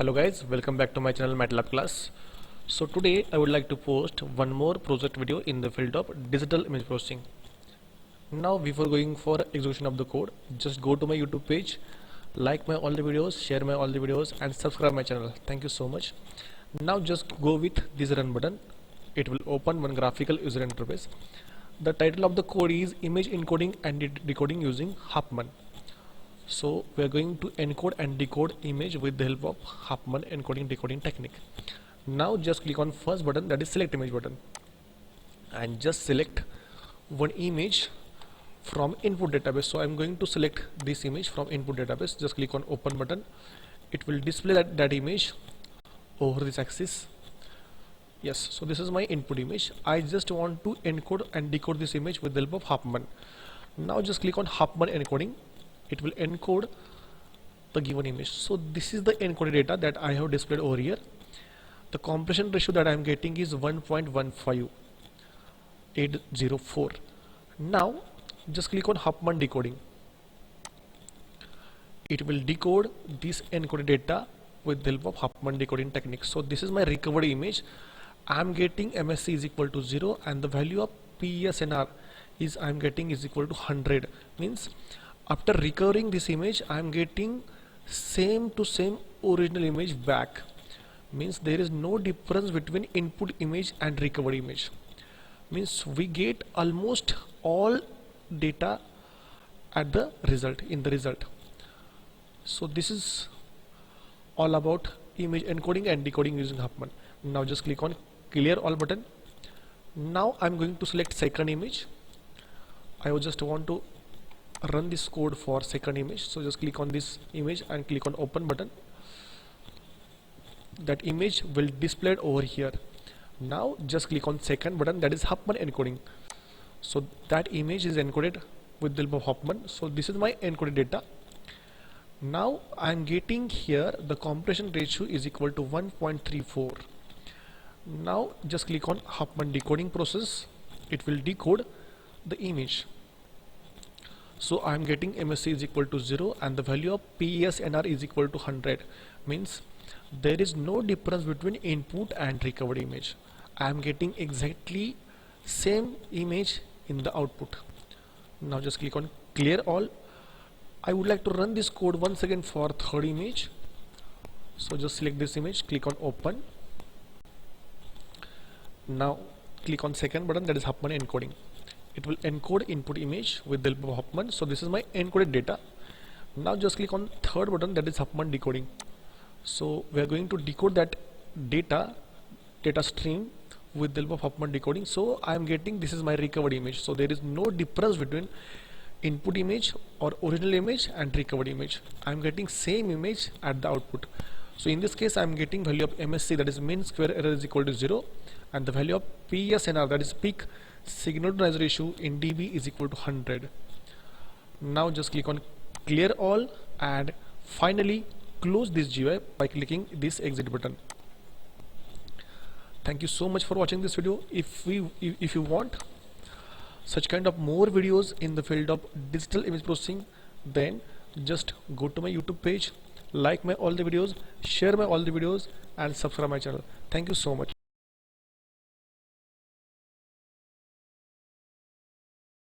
Hello guys, welcome back to my channel MATLAB class. So today I would like to post one more project video in the field of digital image processing. Now before going for execution of the code, just go to my YouTube page, like my all the videos, share my all the videos and subscribe my channel. Thank you so much. Now just go with this run button. It will open one graphical user interface. The title of the code is image encoding and decoding using Huffman. So we are going to encode and decode image with the help of Huffman encoding decoding technique. Now just click on first button, that is select image button, and just select one image from input database. So I am going to select this image from input database. Just click on open button. It will display that image over this axis. Yes, so this is my input image. I just want to encode and decode this image with the help of Huffman. Now just click on Huffman encoding. It will encode the given image. So this is the encoded data that I have displayed over here. The compression ratio that I am getting is 1.15804. Now just click on Huffman decoding. It will decode this encoded data with the help of Huffman decoding technique. So this is my recovered image. I am getting MSE is equal to 0 and the value of PESNR is I am getting is equal to 100. Means after recovering this image, I am getting same to same original image back. Means there is no difference between input image and recovered image. Means we get almost all data at the result, in the result. So this is all about image encoding and decoding using Huffman. Now just click on clear all button. Now I am going to select second image. I would just want to run this code for second image. So just click on this image and click on open button. That image will display over here. Now just click on second button, that is Huffman encoding. So that image is encoded with the help of Huffman. So this is my encoded data. Now I am getting here the compression ratio is equal to 1.34. Now just click on Huffman decoding process. It will decode the image. So I am getting MSE is equal to 0 and the value of PESNR is equal to 100. Means there is no difference between input and recovered image. I am getting exactly same image in the output. Now just click on clear all. I would like to run this code once again for third image. So just select this image, click on open. Now click on second button, that is Huffman encoding. It will encode input image with the help of Huffman. So this is my encoded data. Now just click on third button, that is Huffman decoding. So we are going to decode that data stream with the help of Huffman decoding. So I am getting this is my recovered image. So there is no difference between input image or original image and recovered image. I am getting same image at the output. So in this case I am getting value of MSE, that is mean square error, is equal to 0, and the value of PESNR, that is peak signal to noise ratio in dB, is equal to 100. Now just click on clear all and finally close this GUI by clicking this exit button. Thank you so much for watching this video. If you want such kind of more videos in the field of digital image processing, then just go to my YouTube page, like my all the videos, share my all the videos and subscribe my channel. Thank you so much.